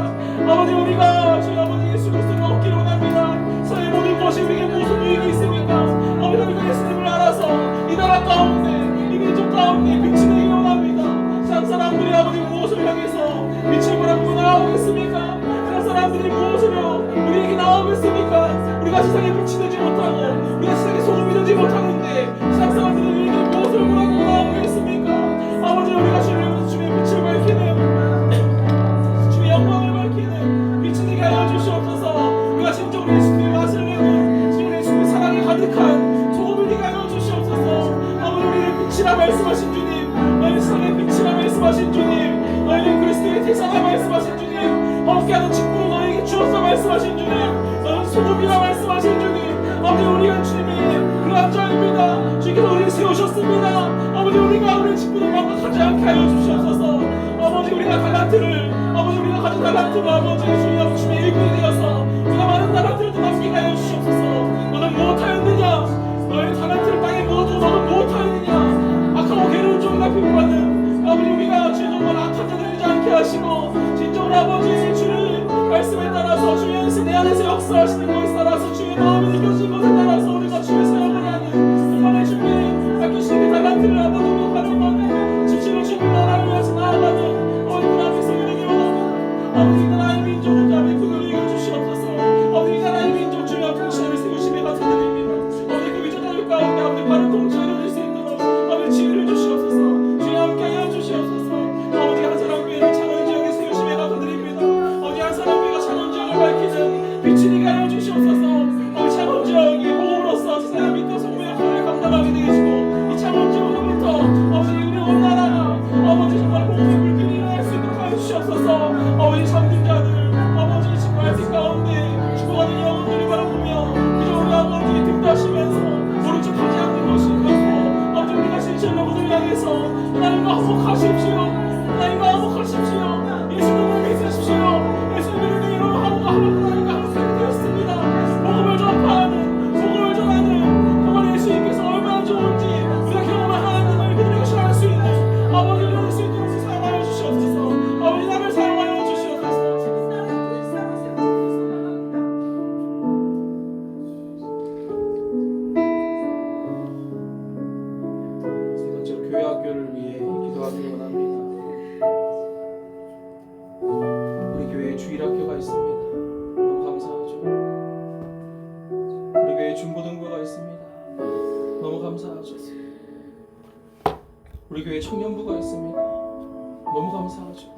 아버지 우리가 저희 아버지 예수 그리스도를 얻기를 원합니다. 세상의 모든 것이 우리에게 무슨 유익이 있습니까? 아버지 우리가 예수님을 알아서 이 나라 가운데 이 민족 가운데 빛이 되기 원합니다. 세상 사람들이 아버지 무엇을 향해서 빛을 바라보고 나아오겠습니까? 세상 사람들이 무엇으로 우리에게 나아오겠습니까? 우리가 세상에 빛이 되지 못하고 우리가 세상에 소금이 되지 못하는데 세상 사람들이 우리에게 무엇을 바라보고 나아오겠습니까? 아버지 우리가 주님의 빛을 밝히는 주의 영광을 밝히는 빛이 되게 하여 주시옵소서. 우리가 진정으로 예수님의 맛을 내는 예수님의 사랑이 가득한 소금이 되게 하여 주시옵소서. 아버지 우리를 빛이라 말씀하신 주님, 너희 세상의 빛이라 말씀하신 주님, 너희는 그리스도의 태사라 말씀하신 주님, 함께하는 직분을 너희에게 주었어 말씀하신 주님, 너희는 소금이라 말씀하신 주님. 아버지 우리가 주님의 그러한 자입니다. 주님께서 우리를 세우셨습니다. 아버지 우리가 우리의 직분을 망각하지 않게 하여 주시옵소서. 아버지 우리가 달란트를 아버지 우리가 가진 달란트를 아버지 주님의 일꾼이 되어서 우리가 많은 달란트를 또 남기게 하여 주시옵소서. 너는 무엇하였느냐? 너의 달란트를 땅에 묻어두고 너는 무엇하였느냐? 악하고 괴로운 종을 핍박받는 아버지 우리가 주의 정말 악한 자들이 되지 않게 하시고 진정으로 아버지 주의 말씀에 따라서 주의 안에서 내 안에서 역사하시는 것에 따라서 주의 마음이 느껴진 것에 따라서 우리가 주의 사역을 하는 정말 주님의 아끼시는 달란트를 아버지 우리가 활용하는 진실로 주님의 나라를 위해서 나아가는 아버지 그 앞에서 이르기 원합니다. 아버지 이 나라의 민족을 아버지 그들을 이겨주시옵소서. 아버지 이 나라의 민족 주의 앞에 시험을 세우심에 감사드립니다. 아버지 그 위조자들 가운데 아버지 바른 통치가 이루어질 수 있도록 아버지 지혜를 주시옵소서. 주의 함께 하여 주시옵소서. 아버지 한 사람 교회를 창원 지역에 세우심에 감사드립니다. 아버지 한 사람 교회가 창원 지역을 밝히는 빛이 되게 하여 주시옵소서. 아버지 창원 지역이 호흡으로서 세상의 빛과 소금의 역할을 감당하게 되게 해주고 이 창원 지역으로부터 아버지 우리 온 나라가 아버지 정말 호흡의 불길이 일어날 수 있도록 하여 주시옵소서. 아버지 잠든 자들 아버지 지금 말씀 가운데 죽어가는 영혼들을 바라보며 그저 우리 아버지 듭다시면서 모른 척 하지 않는 것이 없고 아버지 우리가 진실로 그들을 향해서 하나님과 화목하십시오. 하나님과 화목하십시오. 예수님을 믿으십시오. 예수님을 위로 하나님과 함께 되었습니다. 복음을 전하는 정말 예수님께서 얼마나 좋은지 우리가 경험한 하나님을 그들에게 전할 수 있는 아버지 이룰 수 있도록 사용하여 주시옵소서. 아버지 나를 사용하여 주시옵소서. 세 번째로 교회 학교를 위해 기도하기를 원합니다. 우리 교회에 주일학교가 있습니다. 너무 감사하죠. 우리 교회에 중고등부가 있습니다. 너무 감사하죠. 우리 교회에 청년부가 있습니다. 너무 감사하죠.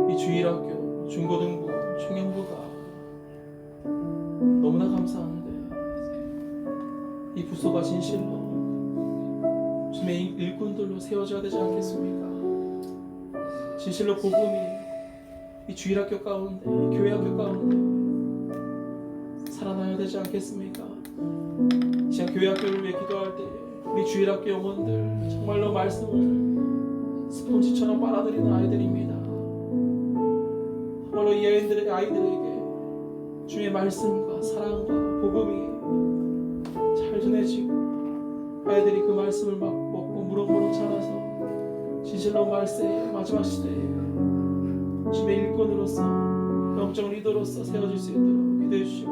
이 주일학교, 중고등부, 청년부가 너무나 감사한데 이 부서가 진실로 주님의 일꾼들로 세워져야 되지 않겠습니까? 진실로 복음이 이 주일학교 가운데, 이 교회학교 가운데 살아나야 되지 않겠습니까? 이 시간 교회학교를 위해 기도할 때 우리 주일학교 영혼들 정말로 말씀을 스폰지처럼 빨아들이는 아이들입니다. 정말로 이 아이들에게 주의 말씀과 사랑과 복음이 잘 전해지고 아이들이 그 말씀을 막 먹고 무럭무럭 자라서 진실로 말세에 마지막 시대에 주의 일꾼으로서 영적 리더로서 세워질 수 있도록 기도해 주시고,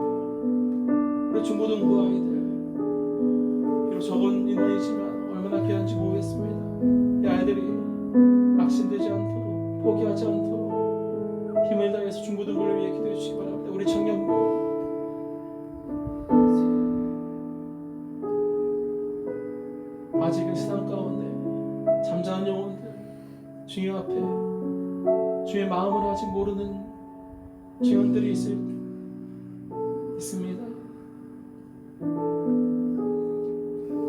우리 중고등부 아이들 비록 적은 인원이지만 얼마나 귀한지 모르겠습니다. 이 아이들이 낙심되지 않도록 포기하지 않도록 힘을 다해서 중고등부를 위해 기도해 주시기 바랍니다. 우리 청년부 아직은 세상 가운데 잠자는 영혼들 주님 앞에 주의 마음을 아직 모르는 증언들이 있습니다.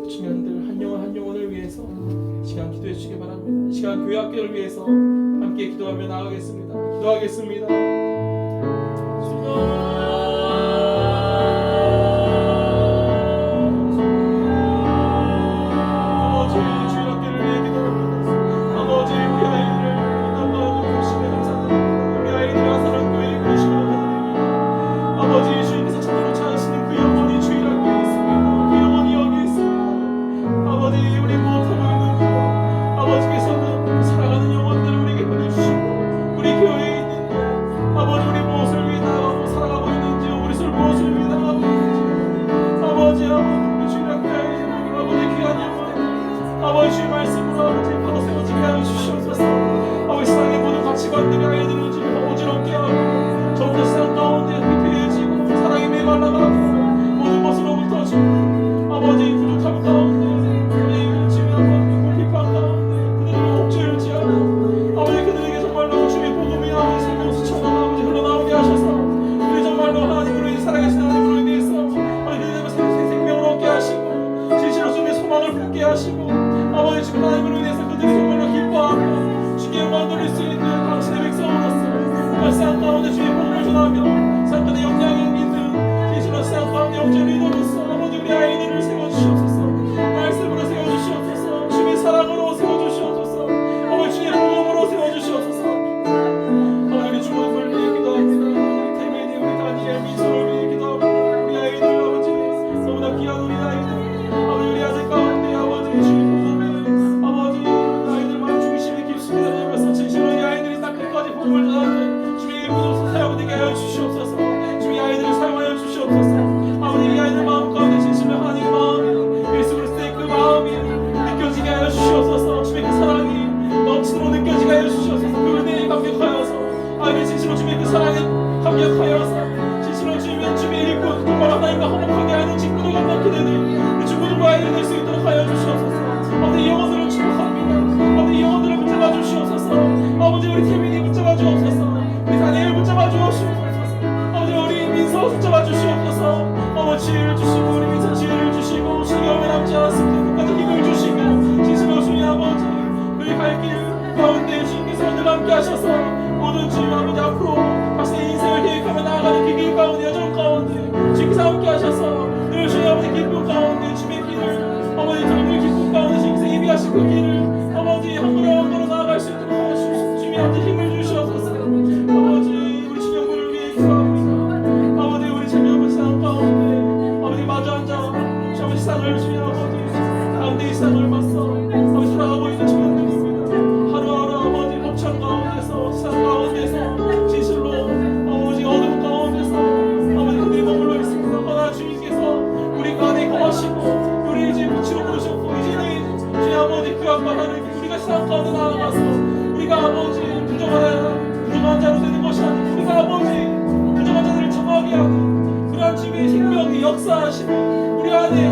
그 증언들 한 영혼 한 영혼을 위해서 시간 기도해 주시기 바랍니다. 시간 교회 학교를 위해서 함께 기도하며 나아가겠습니다. 기도하겠습니다. 우리가 세상 가운데 나아가서 우리가 아버지 부정한 자로 되는 것이 아니고 우리가 아버지 부정한 자들을 정하게 하는 그러한 주님의 생명이 역사하시고 우리 안에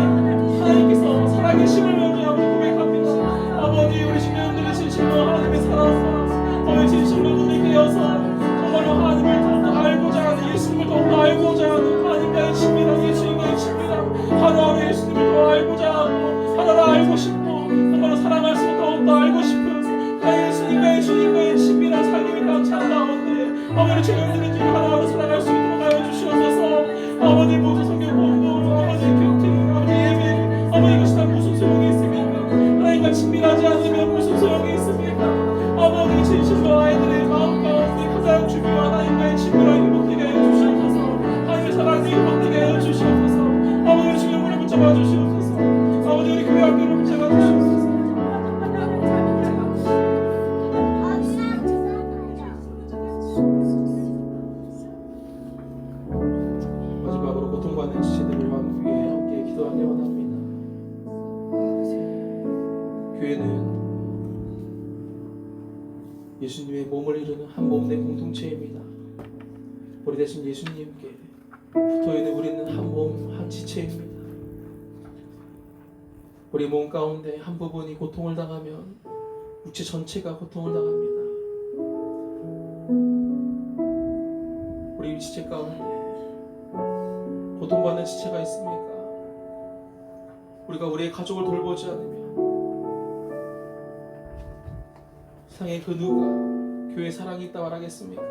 하나님께서 살아계심을 명령하고 고백합니다. 아버지 우리 주님들의 진실로 하나님의 사랑과 아버지 진실로 눈이 깨어서 정말로 하나님을 더욱더 알고자 하는 예수님을 더욱더 알고자 하는 하나님과의 친밀한 예수님과의 친밀한 하나님의 예수님을 더 알고자 하고 하나를 알고 싶고 정말로 사랑할수록 더욱더 알고 싶은 하나님의 주님과의 친밀한 삶이 가득한 가운데 아버지 죄인들의 주 하나로 살아갈 수 있도록 하여 주시옵소서. 아버지 모두 성경 공부 아버지 교태 아버지 예배 아버지 이것이 다 무슨 소용이 있습니까? 하나님과 친밀하지 않으면 무슨 소용이 있습니까? 아버지 진실로 아이들의 마음 가운데 가장 중요한 하나님과의 친밀한 행복되게 하여 주시옵소서. 하나님의 사랑이 행복되게 하여 주시옵소서. 아버지 우리 주님을 붙잡아 주시옵소서. 아버지 우리 교회 학교를 붙잡아 주시옵소서. 마지막으로 고통받는 지체들을 위해 함께 기도하기 원합니다. 교회는 예수님의 몸을 이루는 한 몸된 공동체입니다. 우리 대신 예수님께 붙어있는 우리는 한 몸, 한 지체입니다. 우리 몸 가운데 한 부분이 고통을 당하면 육체 전체가 고통을 당합니다. 우리 지체 가운데 고통받는 지체가 있습니까? 우리가 우리의 가족을 돌보지 않으면 세상에 그 누가 교회 사랑이 있다 말하겠습니까?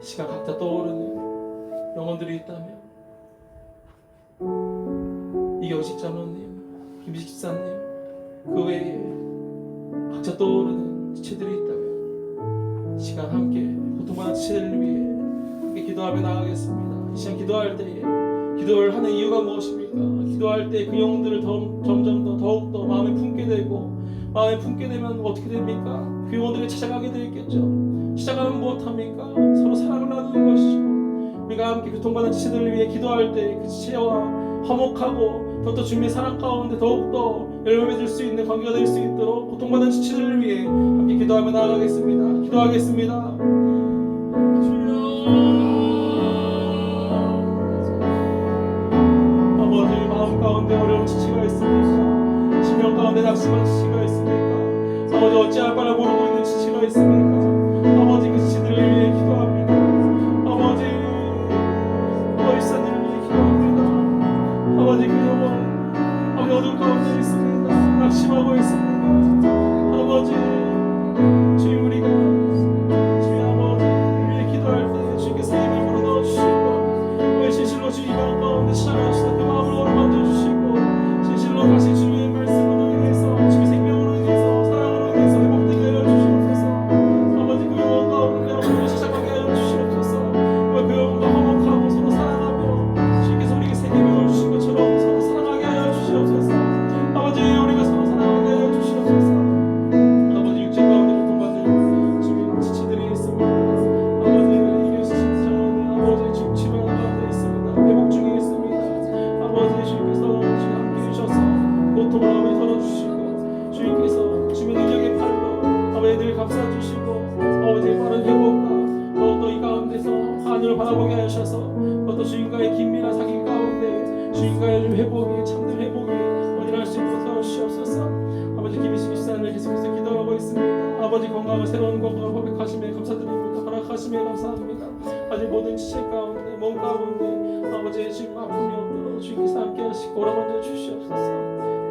시간 각자 떠오르는 영혼들이 있다면 이경식 자매님, 김식 집사님 그 외에 각자 떠오르는 지체들이 있다면 시간 함께 고통받는 지체들을 위해 함께 기도하며 나가겠습니다. 이 시간 기도할 때에 기도를 하는 이유가 무엇입니까? 기도할 때 그 영혼들을 점점 더 더욱더 마음에 품게 되고 마음에 품게 되면 어떻게 됩니까? 그 영혼들을 찾아가게 되겠죠. 찾아가면 무엇합니까? 서로 사랑을 나누는 것이죠. 우리가 함께 고통받는 지체들을 위해 기도할 때 그 지체와 화목하고 더욱더 주님의 사랑 가운데 더욱더 열매 맺을 수 있는 관계가 될 수 있도록 고통받는 지체들을 위해 함께 기도하며 나아가겠습니다. 기도하겠습니다. 아버지 마음 가운데 어려운 지체가 있습니까? 심령 가운데 낙심한 지체가 있습니까? 아버지 어찌할 바를 모르고 있는 지체가 있습니까? 아버지 그 지체들을 위해 기도합니다. 아버지 일사님을 위해 기도합니다. 아버지 그 영혼 아버지 어둠 가운데 있습니다. 낙심하고 있습니다. 아버지 주님 우리가 주님 아버지 위해 기도할 때 주님께서 힘을 불어넣어주시고 왜 진실로 주님 마음 가운데 찾아가시다 그 마음을 어루만져주시고 진실로 다시 주님의 말씀으로 인해서 주님의 생명으로 인해서 사랑으로 인해서 회복되게 하여 주시옵소서. 아버지 그 영혼 가운데 아버지 찾아가게 하여 주시옵소서. 그 영혼과 화목하고 서로 사랑하며 주님께서 우리에게 생명을 주신 것처럼 서로 사랑하게 하여 주시옵소서. 아버지 우리가 서로 사랑하게 하여 주시옵소서. 아버지 육체 가운데 고통받는 주님 지체들이 있습니다. 아버지 이게 진짜 아버지 지금 치료 가운데 있습니다. 회복 중에 있습니다. 아버지 주님께서 지금 함께 해주셔서 고통을 마음에 덜어주시고 주님께서 주님의 능력의 팔로 아버지 늘 감싸주시고 아버지 빠른 회복과 더욱더 이 가운데서 하늘을 바라보게 하셔서 더욱더 주님과의 긴밀한 사귐 가운데 주님과의 회복이 참된 회복이 일어날 수 있도록 도와주시옵소서. 아버지 김희식 기사님을 계속해서 기도하고 있습니다. 아버지 건강을 새로운 건강을 회복하심에 감사드립니다. 허락하심에 감사합니다. 아직 모든 지체 가운데 몸 가운데 아버지 지금 아픔이 없도록 주님께서 함께 하시고 오라만져 주시옵소서.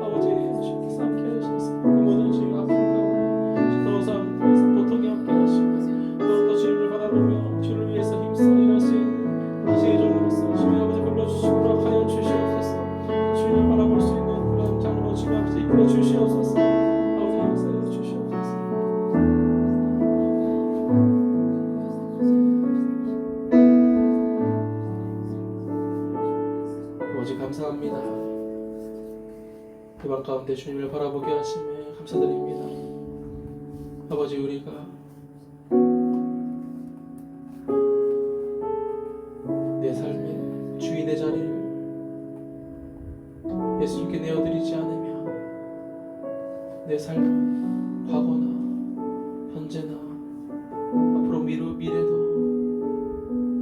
아버지 주님께서 함께 하셔서 그 모든 지금 아픔 가운데 더 이상 고통이 함께 하시고 더욱더 주님을 바라보며 주를 위해서 힘써 일할 수 있는 다시의 종으로서 주님 아버지 불러주시고 허락하여 주시옵소서. 주님을 바라볼 수 있는 그런 장로 주님 앞에서 이끌어 주시옵소서. 아버지 역사해 주시옵소서. 아버지 감사합니다. 이 밤 가운데 주님을 바라보게 하심에 감사드립니다. 아버지 우리가 내 삶의 주인의 자리를 예수님께 내어드리지 않으면 내 삶은 과거나 현재나 앞으로 미래도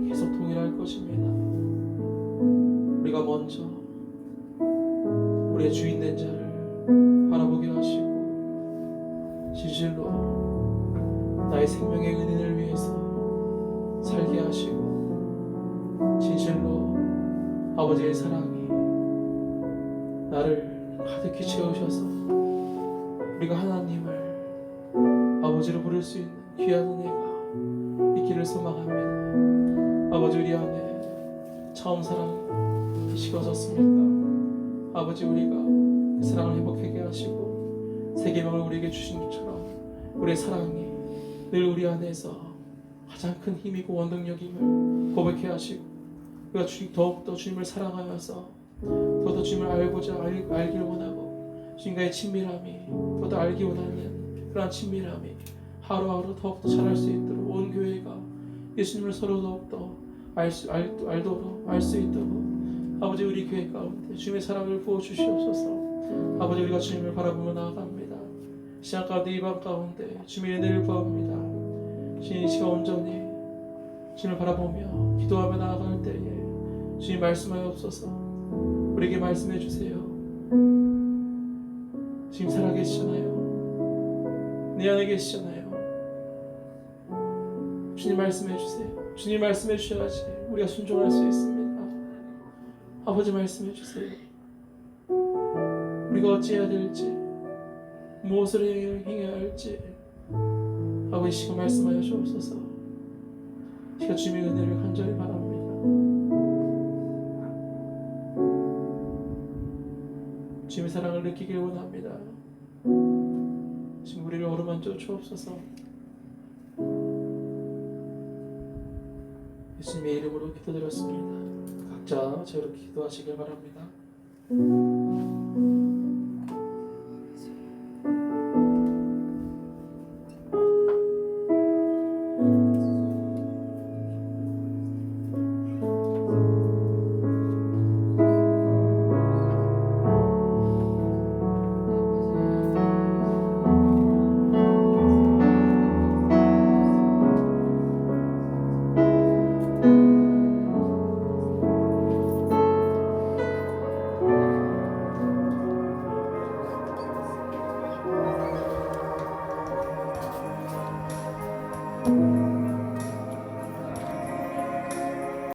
계속 동일할 것입니다. 우리가 먼저 우리의 주인 된 자를 바라보게 하시고 진실로 나의 생명의 은인을 위해서 살게 하시고 진실로 아버지의 사랑이 나를 가득히 채우셔서 우리가 하나님을 아버지로 부를 수 있는 귀한 은혜가 있기를 소망합니다. 아버지, 우리 안에 처음 사랑 식어졌습니까? 아버지, 우리가 그 사랑을 회복하게 하시고 새 계명을 우리에게 주신 것처럼 우리의 사랑이 늘 우리 안에서 가장 큰 힘이고 원동력임을 고백해 하시고 우리가 더욱더 주님을 사랑하여서 더더 주님을 알기를 원하고 주님과의 친밀함이 더더 알기 원하는 그러한 친밀함이 하루하루 더욱더 자랄 수 있도록 온 교회가 예수님을 서로 더욱더 알 수 있도록 아버지, 우리 교회 가운데 주님의 사랑을 부어주시옵소서. 아버지, 우리가 주님을 바라보며 나아갑니다. 시간 가운데 이 밤 가운데 주님의 은혜를 구합니다. 주님, 이 시간 온전히 주님을 바라보며 기도하며 나아갈 때에 주님 말씀하옵소서. 우리에게 말씀해 주세요. 주님 살아계시잖아요. 내 안에 계시잖아요. 주님 말씀해 주세요. 주님 말씀해 주셔야지 우리가 순종할 수 있습니다. 아버지, 말씀해 주세요. 우리가 어찌해야 될지, 무엇을 행해야 할지 아버지, 시간 말씀하여 주옵소서. 시간 주님의 은혜를 간절히 바랍니다. 주님의 사랑을 느끼길 원합니다. 지금 우리를 어루만져 주옵소서. 예수님의 이름으로 기도드렸습니다. 각자 저렇게 기도하시길 바랍니다.